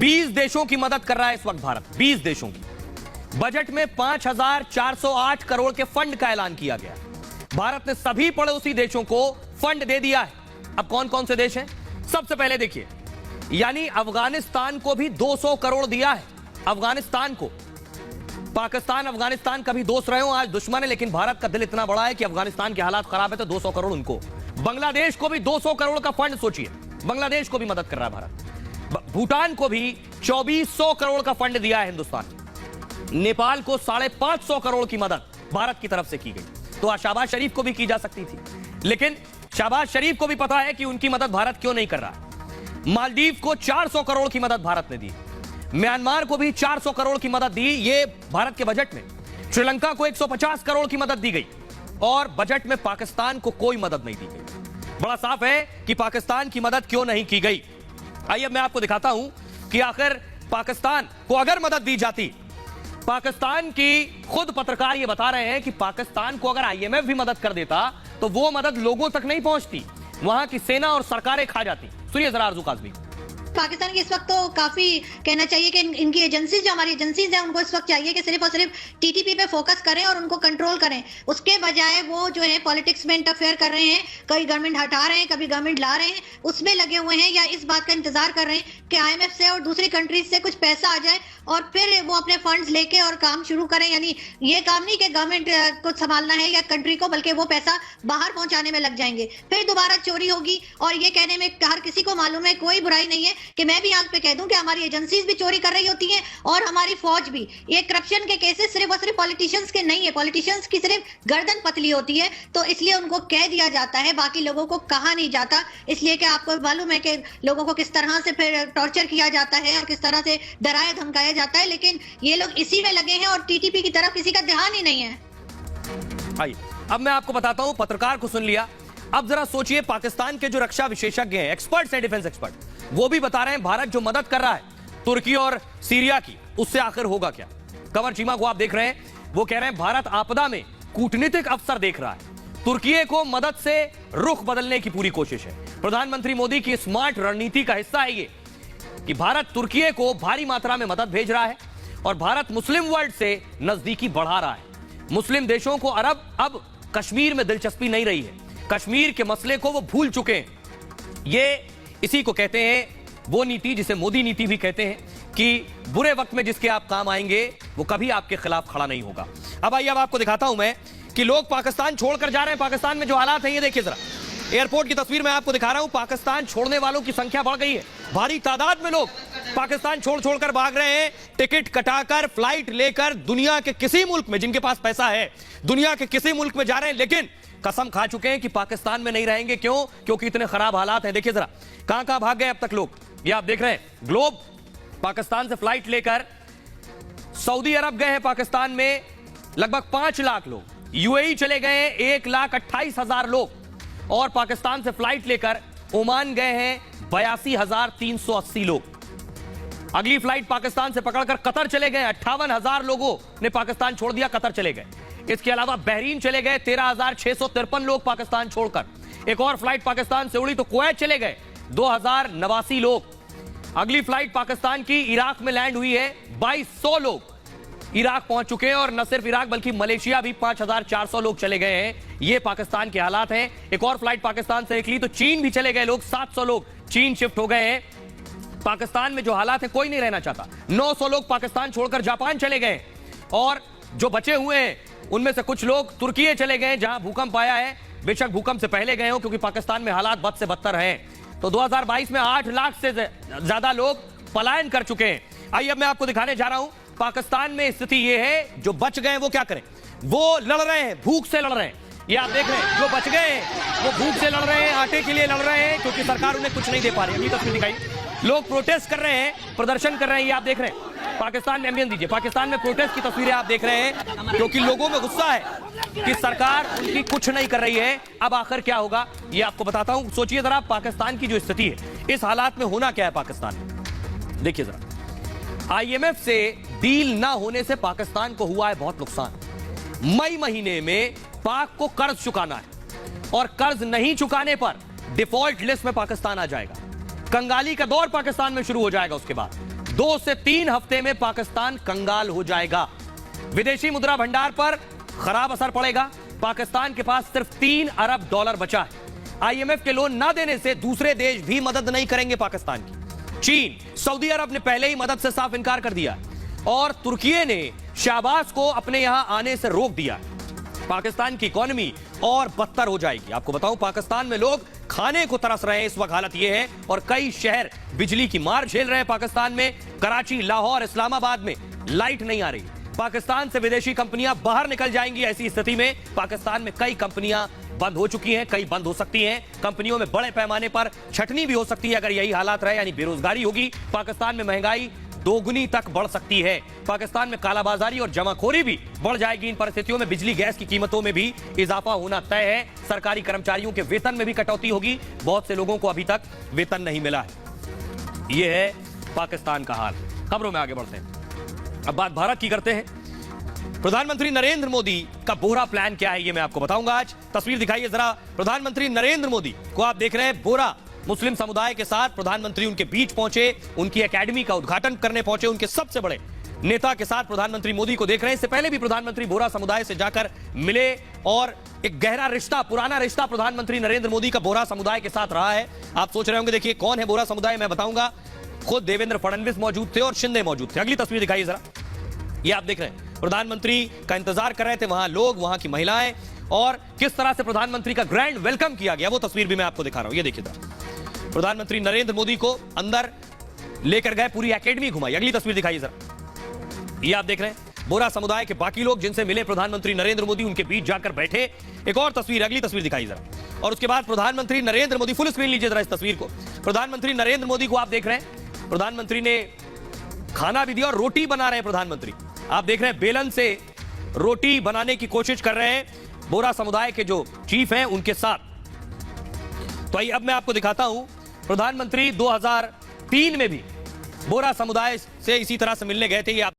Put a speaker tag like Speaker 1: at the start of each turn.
Speaker 1: 20 देशों की मदद कर रहा है इस वक्त भारत, 20 देशों की। बजट में 5,408 करोड़ के फंड का ऐलान किया गया। भारत ने सभी पड़ोसी देशों को फंड दे दिया है। अब कौन कौन से देश हैं? सबसे पहले देखिए, यानी अफगानिस्तान को भी 200 करोड़ दिया है। अफगानिस्तान को, पाकिस्तान अफगानिस्तान कभी दोस्त रहे हो, आज दुश्मन है, लेकिन भारत का दिल इतना बड़ा है कि अफगानिस्तान के हालात खराब है तो 200 करोड़ उनको। बांग्लादेश को भी 200 करोड़ का फंड, सोचिए, बांग्लादेश को भी मदद कर रहा है भारत। भूटान को भी 2400 करोड़ का फंड दिया है हिंदुस्तान। नेपाल को 550 करोड़ की मदद भारत की तरफ से की गई। तो शहबाज शरीफ को भी की जा सकती थी, लेकिन शहबाज शरीफ को भी पता है कि उनकी मदद भारत क्यों नहीं कर रहा है। मालदीव को 400 करोड़ की मदद भारत ने दी। म्यांमार को भी 400 करोड़ की मदद दी, ये भारत के बजट में। श्रीलंका को 150 करोड़ की मदद दी गई और बजट में पाकिस्तान को कोई मदद नहीं दी गई। बड़ा साफ है कि पाकिस्तान की मदद क्यों नहीं की गई। आइए मैं आपको दिखाता हूं कि आखिर पाकिस्तान को अगर मदद दी जाती, पाकिस्तान की खुद पत्रकार ये बता रहे हैं कि पाकिस्तान को अगर आईएमएफ भी मदद कर देता तो वो मदद लोगों तक नहीं पहुंचती, वहां की सेना और सरकारें खा जाती। सुनिए जरा आरजू काज़मी।
Speaker 2: पाकिस्तान की इस वक्त तो काफी कहना चाहिए कि इनकी एजेंसीज, जो हमारी एजेंसीज हैं, उनको इस वक्त चाहिए कि सिर्फ और सिर्फ टीटीपी पे फोकस करें और उनको कंट्रोल करें। उसके बजाय वो जो है पॉलिटिक्स में इंटरफेयर कर रहे हैं, कभी गवर्नमेंट हटा रहे हैं, कभी गवर्नमेंट ला रहे हैं, उसमें लगे हुए हैं, या इस बात का इंतजार कर रहे हैं कि आईएमएफ से और दूसरी कंट्रीज से कुछ पैसा आ जाए और फिर वो अपने फंड्स लेके और काम शुरू करें। यानी ये काम नहीं कि गवर्नमेंट को संभालना है या कंट्री को, बल्कि वो पैसा बाहर पहुंचाने में लग जाएंगे, फिर दोबारा चोरी होगी। और ये कहने में हर किसी को मालूम है, कोई बुराई नहीं है कि मैं भी यहाँ पे कह दूं कि हमारी एजेंसीज भी चोरी कर रही होती हैं और हमारी फौज भी। ये करप्शन के केसेस सिर्फ और सिर्फ पॉलिटिशियंस के नहीं है, पॉलिटिशियंस की सिर्फ गर्दन पतली होती है, तो इसलिए उनको कह दिया जाता है, बाकी लोगों को कहा नहीं जाता। इसलिए कि आपको मालूम है कि लोगों को किस तरह से फिर टॉर्चर किया जाता है और किस तरह से डराया धमकाया जाता है, लेकिन ये लोग इसी में लगे हैं और टीटीपी की तरफ किसी का ध्यान ही नहीं है।
Speaker 1: आइए अब मैं आपको बताता हूं, पत्रकार को सुन लिया, अब जरा सोचिए पाकिस्तान के जो रक्षा विशेषज्ञ हैं, एक्सपर्ट्स हैं, डिफेंस एक्सपर्ट, वो भी बता रहे हैं भारत जो मदद कर रहा है तुर्की और सीरिया की, उससे आखिर होगा क्या। कंवर चीमा को आप देख रहे हैं, वो कह रहे हैं भारत आपदा में कूटनीतिक अवसर देख रहा है, तुर्की को मदद से रुख बदलने की पूरी कोशिश है। प्रधानमंत्री मोदी की स्मार्ट रणनीति का हिस्सा है ये कि भारत तुर्की को भारी मात्रा में मदद भेज रहा है और भारत मुस्लिम वर्ल्ड से नजदीकी बढ़ा रहा है। मुस्लिम देशों को अरब अब कश्मीर में दिलचस्पी नहीं रही है, कश्मीर के मसले को वो भूल चुके हैं। ये इसी को कहते हैं वो नीति जिसे मोदी नीति भी कहते हैं कि बुरे वक्त में जिसके आप काम आएंगे वो कभी आपके खिलाफ खड़ा नहीं होगा। अब आइए अब आपको दिखाता हूं मैं कि लोग पाकिस्तान छोड़कर जा रहे हैं। पाकिस्तान में जो हालात हैं ये देखिए जरा, एयरपोर्ट की तस्वीर मैं आपको दिखा रहा हूं। पाकिस्तान छोड़ने वालों की संख्या बढ़ गई है, भारी तादाद में लोग पाकिस्तान छोड़कर भाग रहे हैं, टिकट कटाकर, फ्लाइट लेकर दुनिया के किसी मुल्क में, जिनके पास पैसा है, दुनिया के किसी मुल्क में जा रहे हैं, लेकिन कसम खा चुके हैं कि पाकिस्तान में नहीं रहेंगे। क्यों? क्योंकि इतने खराब हालात हैं। देखिए जरा कहां कहां भाग गए अब तक लोग, ये आप देख रहे हैं। ग्लोब पाकिस्तान से फ्लाइट लेकर सऊदी अरब गए हैं, पाकिस्तान में लगभग 5 लाख लोग, यूएई चले गए हैं 1,28,000 लोग, और पाकिस्तान से फ्लाइट लेकर ओमान गए हैं 82,380 लोग। अगली फ्लाइट पाकिस्तान से पकड़कर कतर चले गए, 58,000 लोगों ने पाकिस्तान छोड़ दिया, कतर चले गए। इसके अलावा बहरीन चले गए 13,653 लोग पाकिस्तान छोड़कर। एक और फ्लाइट पाकिस्तान से उड़ी तो कुवैत चले गए 2,089 लोग। अगली फ्लाइट पाकिस्तान की इराक में लैंड हुई है, 2,200 लोग इराक पहुंच चुके हैं, और न सिर्फ इराक बल्कि मलेशिया भी 5,400 लोग चले गए हैं। ये पाकिस्तान के हालात हैं। एक और फ्लाइट पाकिस्तान से निकली तो चीन भी चले गए लोग, 700 लोग चीन शिफ्ट हो गए हैं। पाकिस्तान में जो हालात है कोई नहीं रहना चाहता। 900 लोग पाकिस्तान छोड़कर जापान चले गए, और जो बचे हुए हैं उनमें से कुछ लोग तुर्की चले गए जहां भूकंप आया है। बेशक भूकंप से पहले गए हो, क्योंकि पाकिस्तान में हालात बद से बदतर हैं। तो 2022 में 8 लाख से ज्यादा लोग पलायन कर चुके हैं। आइए अब मैं आपको दिखाने जा रहा हूं पाकिस्तान में स्थिति यह है, जो बच गए वो क्या करें, वो लड़ रहे हैं, भूख से लड़ रहे हैं। ये आप देख रहे हैं, जो बच गए वो भूख से लड़ रहे हैं, आटे के लिए लड़ रहे हैं, क्योंकि सरकार उन्हें कुछ नहीं दे पा रही। अगली तस्वीर दिखाई, लोग प्रोटेस्ट कर रहे हैं, प्रदर्शन कर रहे हैं। ये आप देख रहे हैं पाकिस्तान में, एम्बियंस दीजिए, पाकिस्तान में प्रोटेस्ट की तस्वीरें आप देख रहे हैं, क्योंकि लोगों में गुस्सा है कि सरकार उनकी कुछ नहीं कर रही है। अब आखिर क्या होगा ये आपको बताता हूं। सोचिए जरा पाकिस्तान की जो स्थिति है, इस हालात में होना क्या है पाकिस्तान में। देखिए जरा, आईएमएफ से डील ना होने से पाकिस्तान को हुआ है बहुत नुकसान। मई महीने में पाक को कर्ज चुकाना है, और कर्ज नहीं चुकाने पर डिफॉल्ट लिस्ट में पाकिस्तान आ जाएगा। कंगाली का दौर पाकिस्तान में शुरू हो जाएगा। उसके बाद 2 से 3 हफ्ते में पाकिस्तान कंगाल हो जाएगा। विदेशी मुद्रा भंडार पर खराब असर पड़ेगा। पाकिस्तान के पास सिर्फ $3 अरब बचा है। IMF के लोन ना देने से दूसरे देश भी मदद नहीं करेंगे पाकिस्तान की। चीन, सऊदी अरब ने पहले ही मदद से साफ इनकार कर दिया और तुर्की ने शाहबाज को अपने यहां आने से रोक दिया। पाकिस्तान की इकोनॉमी और बदतर हो जाएगी। आपको बताऊं, पाकिस्तान में लोग खाने को तरस रहे हैं। इस वक्त हालत यह है और कई शहर बिजली की मार झेल रहे हैं। पाकिस्तान में कराची, लाहौर, इस्लामाबाद में लाइट नहीं आ रही। पाकिस्तान से विदेशी कंपनियां बाहर निकल जाएंगी। ऐसी स्थिति में पाकिस्तान में कई कंपनियां बंद हो चुकी हैं, कई बंद हो सकती हैं। कंपनियों में बड़े पैमाने पर छटनी भी हो सकती है अगर यही हालात रहे, यानी बेरोजगारी होगी। पाकिस्तान में महंगाई दोगुनी तक बढ़ सकती है। पाकिस्तान में कालाबाजारी और जमाखोरी भी बढ़ जाएगी। इन परिस्थितियों में बिजली गैस की कीमतों में भी इजाफा होना तय है। सरकारी कर्मचारियों के वेतन में भी कटौती होगी। बहुत से लोगों को अभी तक वेतन नहीं मिला है। यह है पाकिस्तान का हाल। खबरों में आगे बढ़ते हैं। अब बात भारत की करते हैं। प्रधानमंत्री नरेंद्र मोदी का बोरा प्लान क्या है, ये मैं आपको बताऊंगा आज। तस्वीर दिखाइए जरा। प्रधानमंत्री नरेंद्र मोदी को आप देख रहे हैं। बोरा मुस्लिम समुदाय के साथ प्रधानमंत्री उनके बीच पहुंचे, उनकी एकेडमी का उद्घाटन करने पहुंचे। उनके सबसे बड़े नेता के साथ प्रधानमंत्री मोदी को देख रहे हैं। इससे पहले भी प्रधानमंत्री बोरा समुदाय से जाकर मिले और एक गहरा रिश्ता, पुराना रिश्ता प्रधानमंत्री नरेंद्र मोदी का बोरा समुदाय के साथ रहा है। आप सोच रहे होंगे देखिए कौन है बोरा समुदाय, मैं बताऊंगा। खुद देवेंद्र फडणवीस मौजूद थे और शिंदे मौजूद थे। अगली तस्वीर दिखाइए जरा। ये आप देख रहे हैं, प्रधानमंत्री का इंतजार कर रहे थे वहां लोग, वहां की महिलाएं, और किस तरह से प्रधानमंत्री का ग्रैंड वेलकम किया गया वो तस्वीर भी मैं आपको दिखा रहा हूं। ये देखिए जरा। प्रधानमंत्री नरेंद्र मोदी को अंदर लेकर गए, पूरी एकेडमी घुमाई। अगली तस्वीर दिखाइए जरा। ये आप देख रहे हैं, बोरा समुदाय के बाकी लोग जिनसे मिले प्रधानमंत्री नरेंद्र मोदी, उनके बीच जाकर बैठे। एक और तस्वीर, अगली तस्वीर दिखाइए जरा। और उसके बाद प्रधानमंत्री नरेंद्र मोदी, फुल स्क्रीन लीजिए जरा इस तस्वीर को। प्रधानमंत्री नरेंद्र मोदी को आप देख रहे हैं, प्रधानमंत्री ने खाना भी दिया और रोटी बना रहे हैं प्रधानमंत्री। आप देख रहे हैं बेलन से रोटी बनाने की कोशिश कर रहे हैं बोरा समुदाय के जो चीफ हैं उनके साथ। तो आइए अब मैं आपको दिखाता हूं, प्रधानमंत्री 2003 में भी बोरा समुदाय से इसी तरह से मिलने गए थे। ये आप